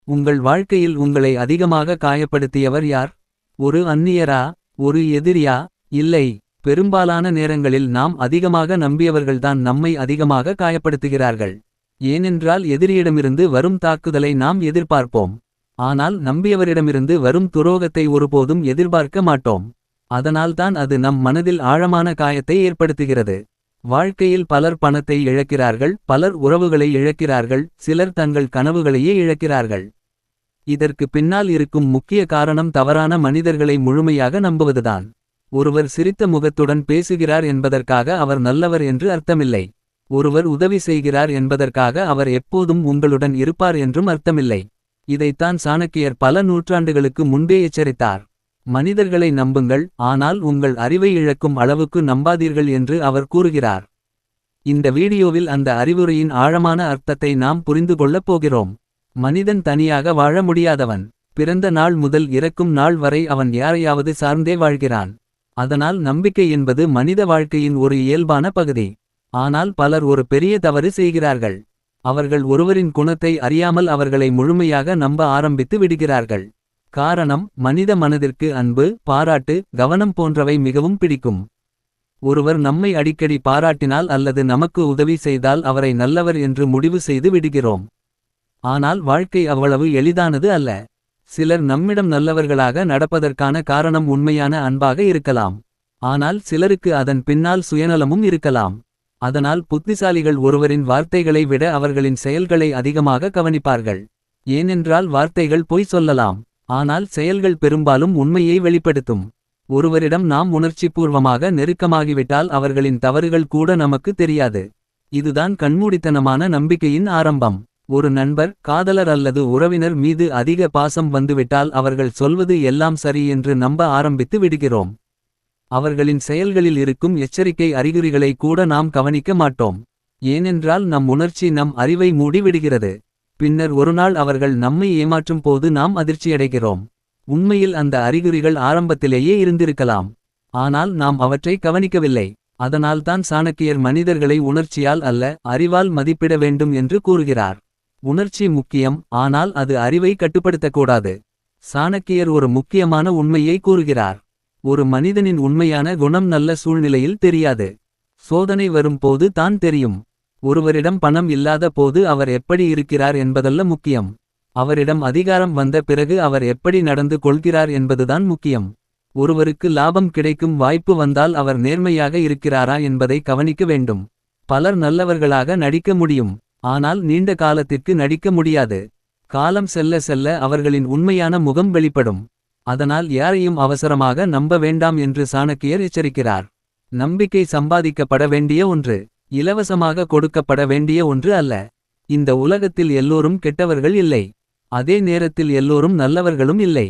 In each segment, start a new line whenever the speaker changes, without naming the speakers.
உங்கள் வாழ்க்கையில் உங்களை அதிகமாக காயப்படுத்தியவர் யார்? ஒரு அந்நியரா? ஒரு எதிரியா? இல்லை. பெரும்பாலான நேரங்களில் நாம் அதிகமாக நம்பியவர்கள்தான் நம்மை அதிகமாக காயப்படுத்துகிறார்கள். ஏனென்றால் எதிரியிடமிருந்து வரும் தாக்குதலை நாம் எதிர்பார்ப்போம். ஆனால் நம்பியவரிடமிருந்து வரும் துரோகத்தை ஒருபோதும் எதிர்பார்க்க மாட்டோம். அதனால்தான் அது நம் மனதில் ஆழமான காயத்தை ஏற்படுத்துகிறது. வாழ்க்கையில் பலர் பணத்தை இழக்கிறார்கள், பலர் உறவுகளை இழக்கிறார்கள், சிலர் தங்கள் கனவுகளையே இழக்கிறார்கள். இதற்கு பின்னால் இருக்கும் முக்கிய காரணம் தவறான மனிதர்களை முழுமையாக நம்புவதுதான். ஒருவர் சிரித்த முகத்துடன் பேசுகிறார் என்பதற்காக அவர் நல்லவர் என்று அர்த்தமில்லை. ஒருவர் உதவி செய்கிறார் என்பதற்காக அவர் எப்போதும் உங்களுடன் இருப்பார் என்றும் அர்த்தமில்லை. இதைத்தான் சாணக்கியர் பல நூற்றாண்டுகளுக்கு முன்பே எச்சரித்தார். மனிதர்களை நம்புங்கள், ஆனால் உங்கள் அறிவை இழக்கும் அளவுக்கு நம்பாதீர்கள் என்று அவர் கூறுகிறார். இந்த வீடியோவில் அந்த அறிவுரையின் ஆழமான அர்த்தத்தை நாம் புரிந்து கொள்ளப் போகிறோம். மனிதன் தனியாக வாழ முடியாதவன். பிறந்த நாள் முதல் இறக்கும் நாள் வரை அவன் யாரையாவது சார்ந்தே வாழ்கிறான். அதனால் நம்பிக்கை என்பது மனித வாழ்க்கையின் ஒரு இயல்பான பகுதி. ஆனால் பலர் ஒரு பெரிய தவறு செய்கிறார்கள். அவர்கள் ஒருவரின் குணத்தை அறியாமல் அவர்களை முழுமையாக நம்ப ஆரம்பித்து விடுகிறார்கள். காரணம், மனித மனதிற்கு அன்பு, பாராட்டு, கவனம் போன்றவை மிகவும் பிடிக்கும். ஒருவர் நம்மை அடிக்கடி பாராட்டினால் அல்லது நமக்கு உதவி செய்தால் அவரை நல்லவர் என்று முடிவு செய்து விடுகிறோம். ஆனால் வாழ்க்கை அவ்வளவு எளிதானது அல்ல. சிலர் நம்மிடம் நல்லவர்களாக நடப்பதற்கான காரணம் உண்மையான அன்பாக இருக்கலாம். ஆனால் சிலருக்கு அதன் பின்னால் சுயநலமும் இருக்கலாம். அதனால் புத்திசாலிகள் ஒருவரின் வார்த்தைகளை விட அவர்களின் செயல்களை அதிகமாக கவனிப்பார்கள். ஏனென்றால் வார்த்தைகள் பொய் சொல்லலாம், ஆனால் செயல்கள் பெரும்பாலும் உண்மையை வெளிப்படுத்தும். ஒருவரிடம் நாம் உணர்ச்சிபூர்வமாக நெருக்கமாகிவிட்டால் அவர்களின் தவறுகள் கூட நமக்கு தெரியாது. இதுதான் கண்மூடித்தனமான நம்பிக்கையின் ஆரம்பம். ஒரு நண்பர், காதலர் அல்லது உறவினர் மீது அதிக பாசம் வந்துவிட்டால் அவர்கள் சொல்வது எல்லாம் சரி என்று நம்ப ஆரம்பித்து விடுகிறோம். அவர்களின் செயல்களில் இருக்கும் எச்சரிக்கை அறிகுறிகளை கூட நாம் கவனிக்க மாட்டோம். ஏனென்றால் நம் உணர்ச்சி நம் அறிவை மூடி விடுகிறது. பின்னர் ஒருநாள் அவர்கள் நம்மை ஏமாற்றும் போது நாம் அதிர்ச்சியடைகிறோம். உண்மையில் அந்த அறிகுறிகள் ஆரம்பத்திலேயே இருந்திருக்கலாம். ஆனால் நாம் அவற்றை கவனிக்கவில்லை. அதனால்தான் சாணக்கியர் மனிதர்களை உணர்ச்சியால் அல்ல, அறிவால் மதிப்பிட வேண்டும் என்று கூறுகிறார். உணர்ச்சி முக்கியம், ஆனால் அது அறிவை கட்டுப்படுத்தக்கூடாது. சாணக்கியர் ஒரு முக்கியமான உண்மையை கூறுகிறார். ஒரு மனிதனின் உண்மையான குணம் நல்ல சூழ்நிலையில் தெரியாது. சோதனை வரும் போது தான் தெரியும். ஒருவரிடம் பணம் இல்லாத போது அவர் எப்படி இருக்கிறார் என்பதல்ல முக்கியம். அவரிடம் அதிகாரம் வந்த பிறகு அவர் எப்படி நடந்து கொள்கிறார் என்பதுதான் முக்கியம். ஒருவருக்கு லாபம் கிடைக்கும் வாய்ப்பு வந்தால் அவர் நேர்மையாக இருக்கிறாரா என்பதை கவனிக்க வேண்டும். பலர் நல்லவர்களாக நடிக்க முடியும், ஆனால் நீண்ட காலத்திற்கு நடிக்க முடியாது. காலம் செல்ல செல்ல அவர்களின் உண்மையான முகம் வெளிப்படும். அதனால் யாரையும் அவசரமாக நம்ப வேண்டாம் என்று சாணக்கியர் எச்சரிக்கிறார். நம்பிக்கை சம்பாதிக்கப்பட வேண்டிய ஒன்று, இலவசமாக கொடுக்கப்பட வேண்டிய ஒன்று அல்ல. இந்த உலகத்தில் எல்லோரும் கெட்டவர்கள் இல்லை. அதே நேரத்தில் எல்லோரும் நல்லவர்களும் இல்லை.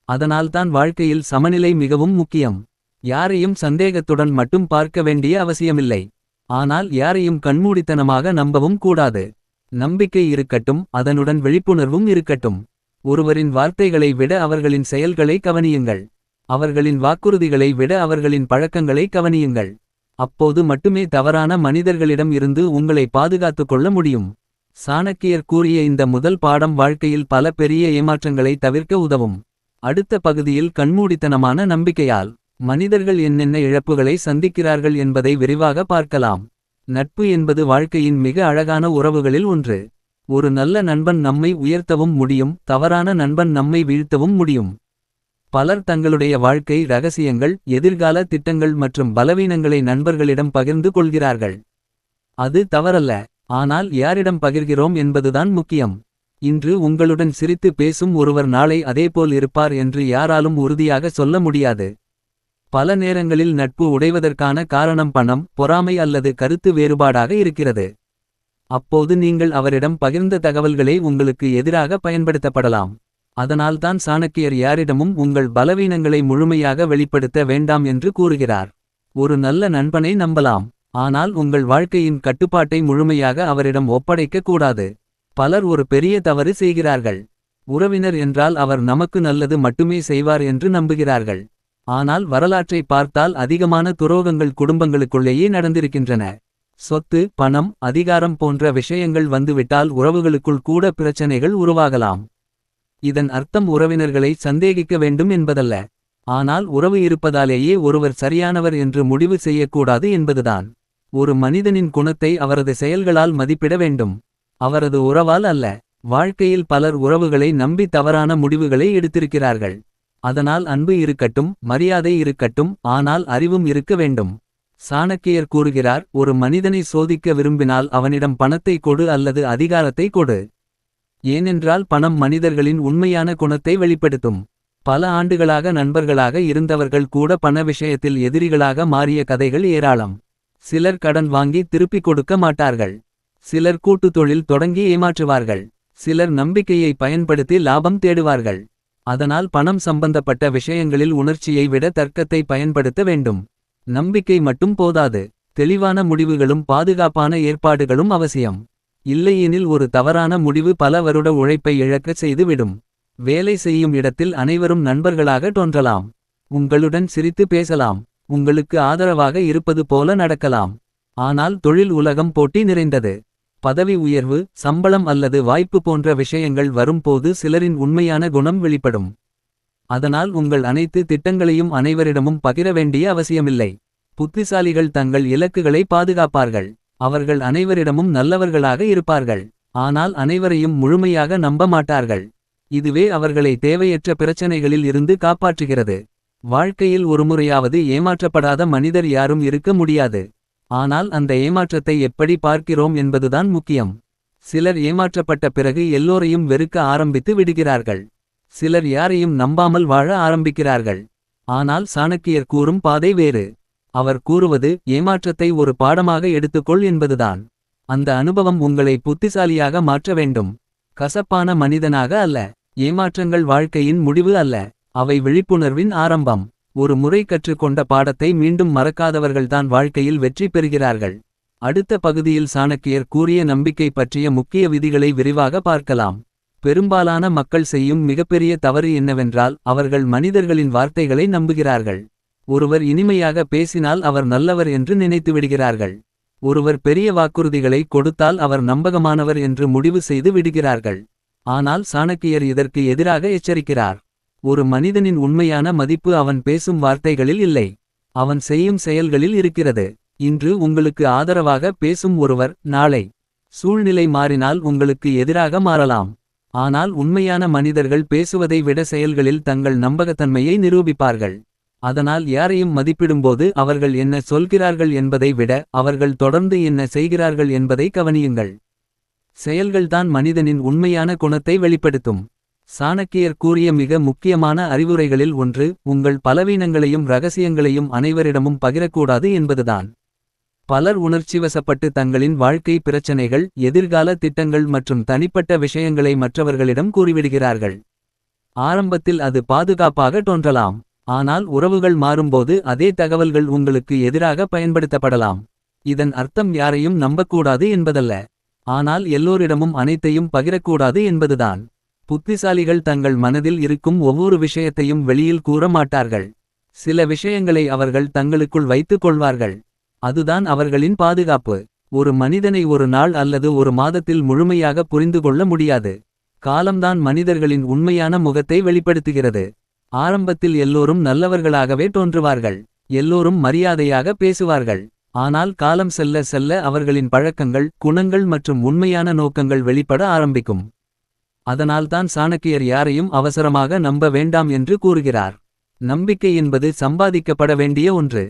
அதனால்தான் வாழ்க்கையில் சமநிலை மிகவும் முக்கியம். யாரையும் சந்தேகத்துடன் மட்டும் பார்க்க வேண்டிய அவசியமில்லை. ஆனால் யாரையும் கண்மூடித்தனமாக நம்பவும் கூடாது. நம்பிக்கை இருக்கட்டும், அதனுடன் விழிப்புணர்வும் இருக்கட்டும். ஒருவரின் வார்த்தைகளை விட அவர்களின் செயல்களை கவனியுங்கள். அவர்களின் வாக்குறுதிகளை விட அவர்களின் பழக்கங்களை கவனியுங்கள். அப்போது மட்டுமே தவறான மனிதர்களிடம் இருந்து உங்களை பாதுகாத்துக் கொள்ள முடியும். சாணக்கியர் கூறிய இந்த முதல் பாடம் வாழ்க்கையில் பல பெரிய ஏமாற்றங்களை தவிர்க்க உதவும். அடுத்த பகுதியில் கண்மூடித்தனமான நம்பிக்கையால் மனிதர்கள் என்னென்ன இழப்புகளை சந்திக்கிறார்கள் என்பதை விரிவாக பார்க்கலாம். நட்பு என்பது வாழ்க்கையின் மிக அழகான உறவுகளில் ஒன்று. ஒரு நல்ல நண்பன் நம்மை உயர்த்தவும் முடியும், தவறான நண்பன் நம்மை வீழ்த்தவும் முடியும். பலர் தங்களுடைய வாழ்க்கை ரகசியங்கள், எதிர்கால திட்டங்கள் மற்றும் பலவீனங்களை நண்பர்களிடம் பகிர்ந்து கொள்கிறார்கள். அது தவறல்ல, ஆனால் யாரிடம் பகிர்கிறோம் என்பதுதான் முக்கியம். இன்று உங்களுடன் சிரித்து பேசும் ஒருவர் நாளை அதேபோல் இருப்பார் என்று யாராலும் உறுதியாக சொல்ல முடியாது. பல நேரங்களில் நட்பு உடைவதற்கான காரணம் பணம், பொறாமை அல்லது கருத்து வேறுபாடாக இருக்கிறது. அப்போது நீங்கள் அவரிடம் பகிர்ந்த தகவல்களே உங்களுக்கு எதிராக பயன்படுத்தப்படலாம். அதனால்தான் சாணக்கியர் யாரிடமும் உங்கள் பலவீனங்களை முழுமையாக வெளிப்படுத்த வேண்டாம் என்று கூறுகிறார். ஒரு நல்ல நண்பனை நம்பலாம், ஆனால் உங்கள் வாழ்க்கையின் கட்டுப்பாட்டை முழுமையாக அவரிடம் ஒப்படைக்க கூடாது. பலர் ஒரு பெரிய தவறு செய்கிறார்கள். உறவினர் என்றால் அவர் நமக்கு நல்லது மட்டுமே செய்வார் என்று நம்புகிறார்கள். ஆனால் வரலாற்றை பார்த்தால் அதிகமான துரோகங்கள் குடும்பங்களுக்குள்ளேயே நடந்திருக்கின்றன. சொத்து, பணம், அதிகாரம் போன்ற விஷயங்கள் வந்துவிட்டால் உறவுகளுக்குள் கூட பிரச்சனைகள் உருவாகலாம். இதன் அர்த்தம் உறவினர்களை சந்தேகிக்க வேண்டும் என்பதல்ல. ஆனால் உறவு இருப்பதாலேயே ஒருவர் சரியானவர் என்று முடிவு செய்யக்கூடாது என்பதுதான். ஒரு மனிதனின் குணத்தை அவரது செயல்களால் மதிப்பிட வேண்டும், அவரது உறவால் அல்ல. வாழ்க்கையில் பலர் உறவுகளை நம்பி தவறான முடிவுகளை எடுத்திருக்கிறார்கள். அதனால் அன்பு இருக்கட்டும், மரியாதை இருக்கட்டும், ஆனால் அறிவும் இருக்க வேண்டும். சாணக்கியர் கூறுகிறார், ஒரு மனிதனை சோதிக்க விரும்பினால் அவனிடம் பணத்தை கொடு அல்லது அதிகாரத்தை கொடு. ஏனென்றால் பணம் மனிதர்களின் உண்மையான குணத்தை வெளிப்படுத்தும். பல ஆண்டுகளாக நண்பர்களாக இருந்தவர்கள் கூட பண விஷயத்தில் எதிரிகளாக மாறிய கதைகள் ஏராளம். சிலர் கடன் வாங்கி திருப்பிக் கொடுக்க மாட்டார்கள். சிலர் கூட்டுத் தொழில் தொடங்கி ஏமாற்றுவார்கள். சிலர் நம்பிக்கையை பயன்படுத்தி லாபம் தேடுவார்கள். அதனால் பணம் சம்பந்தப்பட்ட விஷயங்களில் உணர்ச்சியை விட தர்க்கத்தை பயன்படுத்த வேண்டும். நம்பிக்கை மட்டும் போதாது, தெளிவான முடிவுகளும் பாதுகாப்பான ஏற்பாடுகளும் அவசியம். இல்லையெனில் ஒரு தவறான முடிவு பல வருட உழைப்பை இழக்கச் செய்துவிடும். வேலை செய்யும் இடத்தில் அனைவரும் நண்பர்களாக தோன்றலாம். உங்களுடன் சிரித்து பேசலாம், உங்களுக்கு ஆதரவாக இருப்பது போல நடக்கலாம். ஆனால் தொழில் உலகம் போட்டி நிறைந்தது. பதவி உயர்வு, சம்பளம் அல்லது வாய்ப்பு போன்ற விஷயங்கள் வரும்போது சிலரின் உண்மையான குணம் வெளிப்படும். அதனால் உங்கள் அனைத்து திட்டங்களையும் அனைவரிடமும் பகிர வேண்டிய அவசியமில்லை. புத்திசாலிகள் தங்கள் இலக்குகளை பாதுகாப்பார்கள். அவர்கள் அனைவரிடமும் நல்லவர்களாக இருப்பார்கள். ஆனால் அனைவரையும் முழுமையாக நம்ப மாட்டார்கள். இதுவே அவர்களை தேவையற்ற பிரச்சனைகளில் இருந்து காப்பாற்றுகிறது. வாழ்க்கையில் ஒருமுறையாவது ஏமாற்றப்படாத மனிதர் யாரும் இருக்க முடியாது. ஆனால் அந்த ஏமாற்றத்தை எப்படி பார்க்கிறோம் என்பதுதான் முக்கியம். சிலர் ஏமாற்றப்பட்ட பிறகு எல்லோரையும் வெறுக்க ஆரம்பித்து விடுகிறார்கள். சிலர் யாரையும் நம்பாமல் வாழ ஆரம்பிக்கிறார்கள். ஆனால் சாணக்கியர் கூறும் பாதை வேறு. அவர் கூறுவது, ஏமாற்றத்தை ஒரு பாடமாக எடுத்துக்கொள் என்பதுதான். அந்த அனுபவம் உங்களை புத்திசாலியாக மாற்ற வேண்டும், கசப்பான மனிதனாக அல்ல. ஏமாற்றங்கள் வாழ்க்கையின் முடிவு அல்ல, அவை விழிப்புணர்வின் ஆரம்பம். ஒரு முறை கற்றுக்கொண்ட பாடத்தை மீண்டும் மறக்காதவர்கள்தான் வாழ்க்கையில் வெற்றி பெறுகிறார்கள். அடுத்த பகுதியில் சாணக்கியர் கூறிய நம்பிக்கை பற்றிய முக்கிய விதிகளை விரிவாக பார்க்கலாம். பெரும்பாலான மக்கள் செய்யும் மிகப்பெரிய தவறு என்னவென்றால், அவர்கள் மனிதர்களின் வார்த்தைகளை நம்புகிறார்கள். ஒருவர் இனிமையாக பேசினால் அவர் நல்லவர் என்று நினைத்துவிடுகிறார்கள். ஒருவர் பெரிய வாக்குறுதிகளை கொடுத்தால் அவர் நம்பகமானவர் என்று முடிவு செய்து விடுகிறார்கள். ஆனால் சாணக்கியர் இதற்கு எதிராக எச்சரிக்கிறார். ஒரு மனிதனின் உண்மையான மதிப்பு அவன் பேசும் வார்த்தைகளில் இல்லை, அவன் செய்யும் செயல்களில் இருக்கிறது. இன்று உங்களுக்கு ஆதரவாக பேசும் ஒருவர் நாளை சூழ்நிலை மாறினால் உங்களுக்கு எதிராக மாறலாம். ஆனால் உண்மையான மனிதர்கள் பேசுவதை விட செயல்களில் தங்கள் நம்பகத்தன்மையை நிரூபிப்பார்கள். அதனால் யாரையும் மதிப்பிடும்போது அவர்கள் என்ன சொல்கிறார்கள் என்பதை விட அவர்கள் தொடர்ந்து என்ன செய்கிறார்கள் என்பதை கவனியுங்கள். செயல்கள்தான் மனிதனின் உண்மையான குணத்தை வெளிப்படுத்தும். சாணக்கியர் கூறிய மிக முக்கியமான அறிவுரைகளில் ஒன்று, உங்கள் பலவீனங்களையும் இரகசியங்களையும் அனைவரிடமும் பகிரக்கூடாது என்பதுதான். பலர் உணர்ச்சிவசப்பட்டு தங்களின் வாழ்க்கை பிரச்சனைகள், எதிர்கால திட்டங்கள் மற்றும் தனிப்பட்ட விஷயங்களை மற்றவர்களிடம் கூறிவிடுகிறார்கள். ஆரம்பத்தில் அது பாதுகாப்பாக தோன்றலாம். ஆனால் உறவுகள் மாறும்போது அதே தகவல்கள் உங்களுக்கு எதிராக பயன்படுத்தப்படலாம். இதன் அர்த்தம் யாரையும் நம்பக்கூடாது என்பதல்ல, ஆனால் எல்லோரிடமும் அனைத்தையும் பகிரக்கூடாது என்பதுதான். புத்திசாலிகள் தங்கள் மனதில் இருக்கும் ஒவ்வொரு விஷயத்தையும் வெளியில் கூற மாட்டார்கள். சில விஷயங்களை அவர்கள் தங்களுக்குள் வைத்துக் கொள்வார்கள். அதுதான் அவர்களின் பாதுகாப்பு. ஒரு மனிதனை ஒரு நாள் அல்லது ஒரு மாதத்தில் முழுமையாக புரிந்து கொள்ள முடியாது. காலம்தான் மனிதர்களின் உண்மையான முகத்தை வெளிப்படுத்துகிறது. ஆரம்பத்தில் எல்லோரும் நல்லவர்களாகவே தோன்றுவார்கள். எல்லோரும் மரியாதையாக பேசுவார்கள். ஆனால் காலம் செல்ல செல்ல அவர்களின் பழக்கங்கள், குணங்கள் மற்றும் உண்மையான நோக்கங்கள் வெளிப்பட ஆரம்பிக்கும். அதனால்தான் சாணக்கியர் யாரையும் அவசரமாக நம்ப வேண்டாம் என்று கூறுகிறார். நம்பிக்கை என்பது சம்பாதிக்கப்பட வேண்டிய ஒன்று.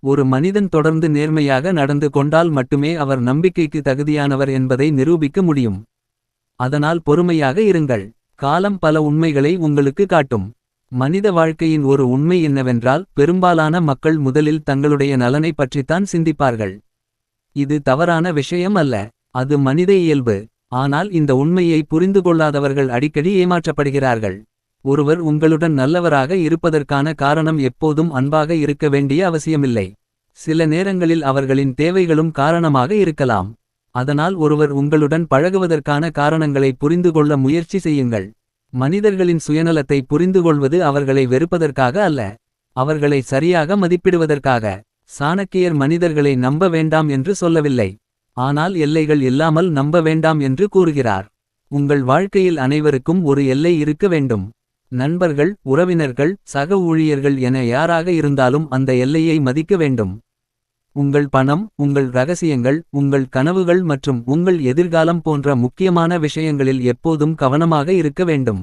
ஒரு மனிதன் தொடர்ந்து நேர்மையாக நடந்து கொண்டால் மட்டுமே அவர் நம்பிக்கைக்கு தகுதியானவர் என்பதை நிரூபிக்க முடியும். அதனால் பொறுமையாக இருங்கள். காலம் பல உண்மைகளை உங்களுக்கு காட்டும். மனித வாழ்க்கையின் ஒரு உண்மை என்னவென்றால், பெரும்பாலான மக்கள் முதலில் தங்களுடைய நலனை பற்றித்தான் சிந்திப்பார்கள். இது தவறான விஷயம் அல்ல, அது மனித இயல்பு. ஆனால் இந்த உண்மையை புரிந்து கொள்ளாதவர்கள் அடிக்கடி ஏமாற்றப்படுகிறார்கள். ஒருவர் உங்களுடன் நல்லவராக இருப்பதற்கான காரணம் எப்போதும் அன்பாக இருக்க வேண்டிய அவசியமில்லை. சில நேரங்களில் அவர்களின் தேவைகளும் காரணமாக இருக்கலாம். அதனால் ஒருவர் உங்களுடன் பழகுவதற்கான காரணங்களை புரிந்து கொள்ள முயற்சி செய்யுங்கள். மனிதர்களின் சுயநலத்தை புரிந்துகொள்வது அவர்களை வெறுப்பதற்காக அல்ல, அவர்களை சரியாக மதிப்பிடுவதற்காக. சாணக்கியர் மனிதர்களை நம்ப வேண்டாம் என்று சொல்லவில்லை, ஆனால் எல்லைகள் இல்லாமல் நம்ப வேண்டாம் என்று கூறுகிறார். உங்கள் வாழ்க்கையில் அனைவருக்கும் ஒரு எல்லை இருக்க வேண்டும். நண்பர்கள், உறவினர்கள், சக ஊழியர்கள் என யாராக இருந்தாலும் அந்த எல்லையை மதிக்க வேண்டும். உங்கள் பணம், உங்கள் ரகசியங்கள், உங்கள் கனவுகள் மற்றும் உங்கள் எதிர்காலம் போன்ற முக்கியமான விஷயங்களில் எப்போதும் கவனமாக இருக்க வேண்டும்.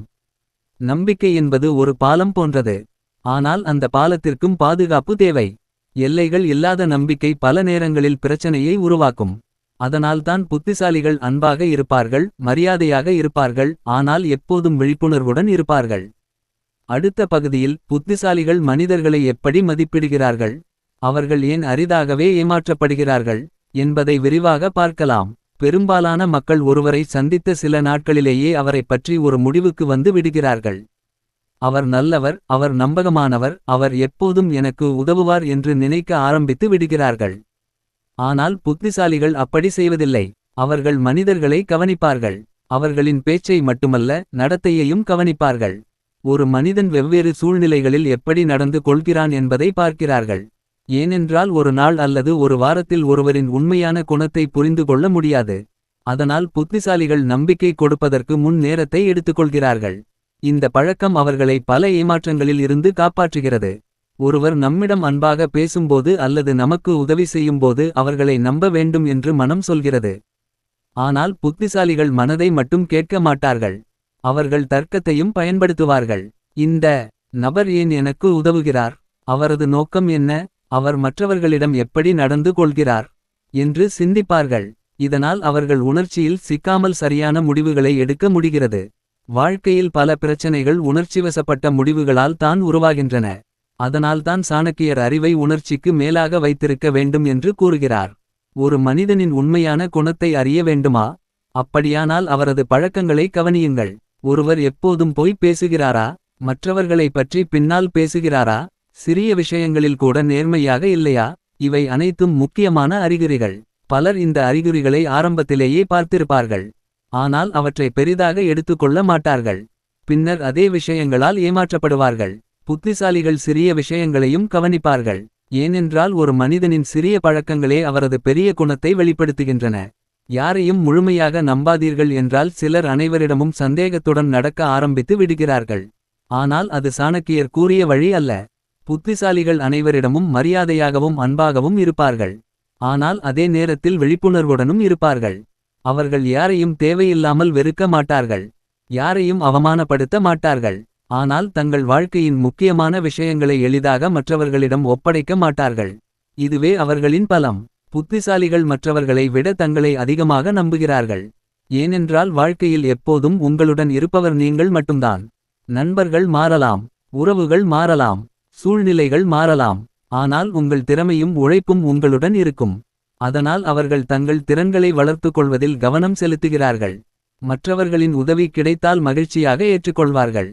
நம்பிக்கை என்பது ஒரு பாலம் போன்றது. ஆனால் அந்த பாலத்திற்கும் பாதுகாப்பு தேவை. எல்லைகள் இல்லாத நம்பிக்கை பல நேரங்களில் பிரச்சனையை உருவாக்கும். அதனால்தான் புத்திசாலிகள் அன்பாக இருப்பார்கள், மரியாதையாக இருப்பார்கள், ஆனால் எப்போதும் விழிப்புணர்வுடன் இருப்பார்கள். அடுத்த பகுதியில் புத்திசாலிகள் மனிதர்களை எப்படி மதிப்பிடுகிறார்கள், அவர்கள் ஏன் அரிதாகவே ஏமாற்றப்படுகிறார்கள் என்பதை விரிவாக பார்க்கலாம். பெரும்பாலான மக்கள் ஒருவரை சந்தித்த சில நாட்களிலேயே அவரைப் பற்றி ஒரு முடிவுக்கு வந்து விடுகிறார்கள். அவர் நல்லவர், அவர் நம்பகமானவர், அவர் எப்போதும் எனக்கு உதவுவார் என்று நினைக்க ஆரம்பித்து விடுகிறார்கள். ஆனால் புத்திசாலிகள் அப்படி செய்வதில்லை. அவர்கள் மனிதர்களை கவனிப்பார்கள். அவர்களின் பேச்சை மட்டுமல்ல, நடத்தையையும் கவனிப்பார்கள். ஒரு மனிதன் வெவ்வேறு சூழ்நிலைகளில் எப்படி நடந்து கொள்கிறான் என்பதை பார்க்கிறார்கள். ஏனென்றால் ஒரு நாள் அல்லது ஒரு வாரத்தில் ஒருவரின் உண்மையான குணத்தை புரிந்து கொள்ள முடியாது. அதனால் புத்திசாலிகள் நம்பிக்கை கொடுப்பதற்கு முன் நேரத்தை எடுத்துக்கொள்கிறார்கள். இந்த பழக்கம் அவர்களை பல ஏமாற்றங்களில் இருந்து காப்பாற்றுகிறது. ஒருவர் நம்மிடம் அன்பாக பேசும்போது அல்லது நமக்கு உதவி செய்யும்போது அவர்களை நம்ப வேண்டும் என்று மனம் சொல்கிறது. ஆனால் புத்திசாலிகள் மனதை மட்டும் கேட்க மாட்டார்கள். அவர்கள் தர்க்கத்தையும் பயன்படுத்துவார்கள். இந்த நபர் ஏன் எனக்கு உதவுகிறார், அவரது நோக்கம் என்ன, அவர் மற்றவர்களிடம் எப்படி நடந்து கொள்கிறார் என்று சிந்திப்பார்கள். இதனால் அவர்கள் உணர்ச்சியில் சிக்காமல் சரியான முடிவுகளை எடுக்க முடிகிறது. வாழ்க்கையில் பல பிரச்சனைகள் உணர்ச்சிவசப்பட்ட முடிவுகளால் தான் உருவாகின்றன. அதனால்தான் சாணக்கியர் அறிவை உணர்ச்சிக்கு மேலாக வைத்திருக்க வேண்டும் என்று கூறுகிறார். ஒரு மனிதனின் உண்மையான குணத்தை அறிய வேண்டுமா? அப்படியானால் அவரது பழக்கங்களை கவனியுங்கள். ஒருவர் எப்போதும் பொய் பேசுகிறாரா, மற்றவர்களை பற்றி பின்னால் பேசுகிறாரா, சிறிய விஷயங்களில் கூட நேர்மையாக இல்லையா? இவை அனைத்தும் முக்கியமான அறிகுறிகள். பலர் இந்த அறிகுறிகளை ஆரம்பத்திலேயே பார்த்திருப்பார்கள். ஆனால் அவற்றை பெரிதாக எடுத்துக்கொள்ள மாட்டார்கள். பின்னர் அதே விஷயங்களால் ஏமாற்றப்படுவார்கள். புத்திசாலிகள் சிறிய விஷயங்களையும் கவனிப்பார்கள். ஏனென்றால் ஒரு மனிதனின் சிறிய பழக்கங்களே அவரது பெரிய குணத்தை வெளிப்படுத்துகின்றன. யாரையும் முழுமையாக நம்பாதீர்கள் என்றால் சிலர் அனைவரிடமும் சந்தேகத்துடன் நடக்க ஆரம்பித்து விடுகிறார்கள். ஆனால் அது சாணக்கியர் கூறிய வழி அல்ல. புத்திசாலிகள் அனைவரிடமும் மரியாதையாகவும் அன்பாகவும் இருப்பார்கள். ஆனால் அதே நேரத்தில் விழிப்புணர்வுடனும் இருப்பார்கள். அவர்கள் யாரையும் தேவையில்லாமல் வெறுக்க மாட்டார்கள். யாரையும் அவமானப்படுத்த மாட்டார்கள். ஆனால் தங்கள் வாழ்க்கையின் முக்கியமான விஷயங்களை எளிதாக மற்றவர்களிடம் ஒப்படைக்க மாட்டார்கள். இதுவே அவர்களின் பலம். புத்திசாலிகள் மற்றவர்களை விட தங்களை அதிகமாக நம்புகிறார்கள். ஏனென்றால் வாழ்க்கையில் எப்போதும் உங்களுடன் இருப்பவர் நீங்கள் மட்டும்தான். நண்பர்கள் மாறலாம், உறவுகள் மாறலாம், சூழ்நிலைகள் மாறலாம். ஆனால் உங்கள் திறமையும் உழைப்பும் உங்களுடன் இருக்கும். அதனால் அவர்கள் தங்கள் திறன்களை வளர்த்துக் கொள்வதில் கவனம் செலுத்துகிறார்கள். மற்றவர்களின் உதவி கிடைத்தால் மகிழ்ச்சியாக ஏற்றுக்கொள்வார்கள்.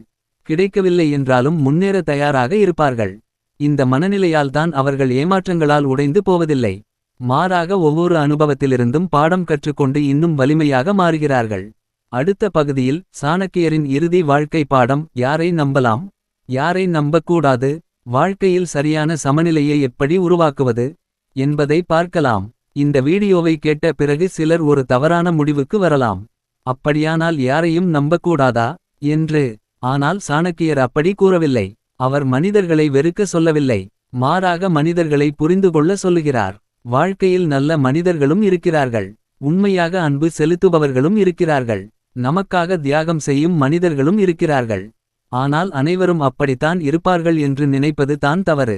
கிடைக்கவில்லை என்றாலும் முன்னேற தயாராக இருப்பார்கள். இந்த மனநிலையால்தான் அவர்கள் ஏமாற்றங்களால் உடைந்து போவதில்லை. மாறாக ஒவ்வொரு அனுபவத்திலிருந்தும் பாடம் கற்றுக்கொண்டு இன்னும் வலிமையாக மாறுகிறார்கள். அடுத்த பகுதியில் சாணக்கியரின் இறுதி வாழ்க்கை பாடம், யாரை நம்பலாம், யாரை நம்பக்கூடாது, வாழ்க்கையில் சரியான சமநிலையை எப்படி உருவாக்குவது என்பதை பார்க்கலாம். இந்த வீடியோவை கேட்ட பிறகு சிலர் ஒரு தவறான முடிவுக்கு வரலாம். அப்படியானால் யாரையும் நம்பக்கூடாதா என்று. ஆனால் சாணக்கியர் அப்படி கூறவில்லை. அவர் மனிதர்களை வெறுக்க சொல்லவில்லை. மாறாக மனிதர்களை புரிந்து கொள்ள சொல்லுகிறார். வாழ்க்கையில் நல்ல மனிதர்களும் இருக்கிறார்கள். உண்மையாக அன்பு செலுத்துபவர்களும் இருக்கிறார்கள். நமக்காக தியாகம் செய்யும் மனிதர்களும் இருக்கிறார்கள். ஆனால் அனைவரும் அப்படித்தான் இருப்பார்கள் என்று நினைப்பது தான் தவறு.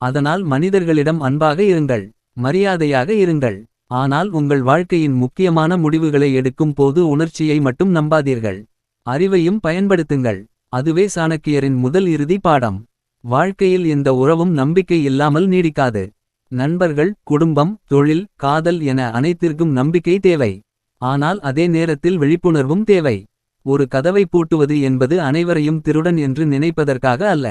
அதனால் மனிதர்களிடம் அன்பாக இருங்கள், மரியாதையாக இருங்கள். ஆனால் உங்கள் வாழ்க்கையின் முக்கியமான முடிவுகளை எடுக்கும் போது உணர்ச்சியை மட்டும் நம்பாதீர்கள். அறிவையும் பயன்படுத்துங்கள். அதுவே சாணக்கியரின் முதல் இறுதி பாடம். வாழ்க்கையில் எந்த உறவும் நம்பிக்கை இல்லாமல் நீடிக்காது. நண்பர்கள், குடும்பம், தொழில், காதல் என அனைத்திற்கும் நம்பிக்கை தேவை. ஆனால் அதே நேரத்தில் விழிப்புணர்வும் தேவை. ஒரு கதவை பூட்டுவது என்பது அனைவரையும் திருடன் என்று நினைப்பதற்காக அல்ல,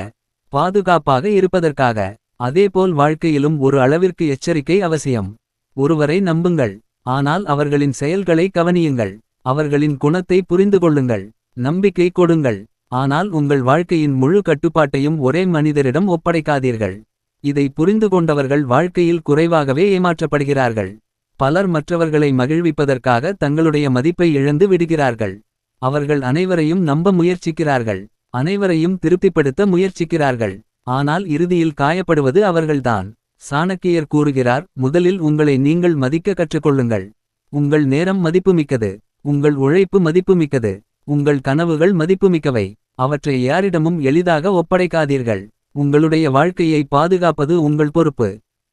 பாதுகாப்பாக இருப்பதற்காக. அதேபோல் வாழ்க்கையிலும் ஒரு அளவிற்கு எச்சரிக்கை அவசியம். ஒருவரை நம்புங்கள், ஆனால் அவர்களின் செயல்களை கவனியுங்கள். அவர்களின் குணத்தை புரிந்து கொள்ளுங்கள். நம்பிக்கை கொடுங்கள், ஆனால் உங்கள் வாழ்க்கையின் முழு கட்டுப்பாட்டையும் ஒரே மனிதரிடம் ஒப்படைக்காதீர்கள். இதை புரிந்து கொண்டவர்கள் வாழ்க்கையில் குறைவாகவே ஏமாற்றப்படுகிறார்கள். பலர் மற்றவர்களை மகிழ்விப்பதற்காக தங்களுடைய மதிப்பை இழந்து விடுகிறார்கள். அவர்கள் அனைவரையும் நம்ப முயற்சிக்கிறார்கள். அனைவரையும் திருப்திப்படுத்த முயற்சிக்கிறார்கள். ஆனால் இறுதியில் காயப்படுவது அவர்கள்தான். சாணக்கியர் கூறுகிறார், முதலில் உங்களை நீங்கள் மதிக்க கற்றுக்கொள்ளுங்கள். உங்கள் நேரம் மதிப்புமிக்கது. உங்கள் உழைப்பு மதிப்புமிக்கது. உங்கள் கனவுகள் மதிப்புமிக்கவை. அவற்றை யாரிடமும் எளிதாக ஒப்படைக்காதீர்கள். உங்களுடைய வாழ்க்கையை பாதுகாப்பது உங்கள் பொறுப்பு.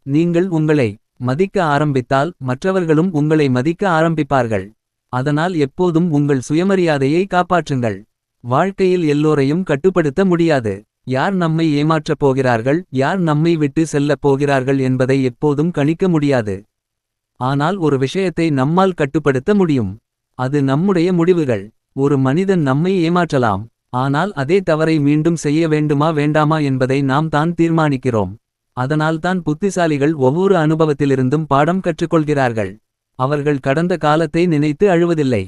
நீங்கள் உங்களை மதிக்க ஆரம்பித்தால் மற்றவர்களும் உங்களை மதிக்க ஆரம்பிப்பார்கள். அதனால் எப்போதும் உங்கள் சுயமரியாதையை காப்பாற்றுங்கள். வாழ்க்கையில் எல்லோரையும் கட்டுப்படுத்த முடியாது. யார் நம்மை ஏமாற்றப் போகிறார்கள், யார் நம்மை விட்டு செல்லப் போகிறார்கள் என்பதை எப்போதும் கணிக்க முடியாது. ஆனால் ஒரு விஷயத்தை நம்மால் கட்டுப்படுத்த முடியும். அது நம்முடைய முடிவுகள். ஒரு மனிதன் நம்மை ஏமாற்றலாம். ஆனால் அதே தவறை மீண்டும் செய்ய வேண்டுமா வேண்டாமா என்பதை நாம் தான் தீர்மானிக்கிறோம். அதனால்தான் புத்திசாலிகள் ஒவ்வொரு அனுபவத்திலிருந்தும் பாடம் கற்றுக்கொள்கிறார்கள். அவர்கள் கடந்த காலத்தை நினைத்து அழுவதில்லை.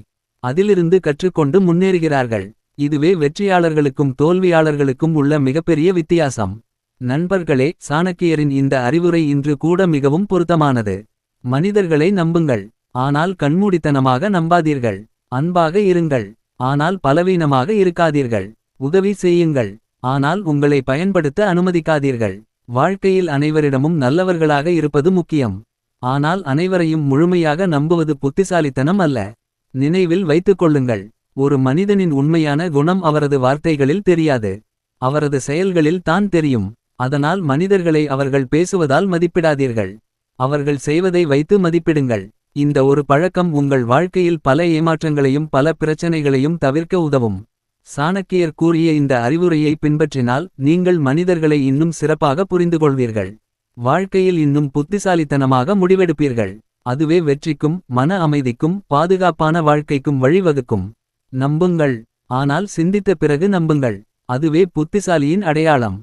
அதிலிருந்து கற்றுக்கொண்டு முன்னேறுகிறார்கள். இதுவே வெற்றியாளர்களுக்கும் தோல்வியாளர்களுக்கும் உள்ள மிகப்பெரிய வித்தியாசம். நண்பர்களே, சாணக்கியரின் இந்த அறிவுரை இன்று கூட மிகவும் பொருத்தமானது. மனிதர்களை நம்புங்கள், ஆனால் கண்மூடித்தனமாக நம்பாதீர்கள். அன்பாக இருங்கள், ஆனால் பலவீனமாக இருக்காதீர்கள். உதவி செய்யுங்கள், ஆனால் உங்களை பயன்படுத்த அனுமதிக்காதீர்கள். வாழ்க்கையில் அனைவரிடமும் நல்லவர்களாக இருப்பது முக்கியம். ஆனால் அனைவரையும் முழுமையாக நம்புவது புத்திசாலித்தனம் அல்ல. நினைவில் வைத்துக் கொள்ளுங்கள், ஒரு மனிதனின் உண்மையான குணம் அவரது வார்த்தைகளில் தெரியாது, அவரது செயல்களில் தான் தெரியும். அதனால் மனிதர்களை அவர்கள் பேசுவதால் மதிப்பிடாதீர்கள். அவர்கள் செய்வதை வைத்து மதிப்பிடுங்கள். இந்த ஒரு பழக்கம் உங்கள் வாழ்க்கையில் பல ஏமாற்றங்களையும் பல பிரச்சனைகளையும் தவிர்க்க உதவும். சாணக்கியர் கூறிய இந்த அறிவுரையை பின்பற்றினால் நீங்கள் மனிதர்களை இன்னும் சிறப்பாக புரிந்துகொள்வீர்கள். வாழ்க்கையில் இன்னும் புத்திசாலித்தனமாக முடிவெடுப்பீர்கள். அதுவே வெற்றிக்கும் மன அமைதிக்கும் பாதுகாப்பான வாழ்க்கைக்கும் வழிவகுக்கும். நம்புங்கள், ஆனால் சிந்தித்த பிறகு நம்புங்கள். அதுவே புத்திசாலியின் அடையாளம்.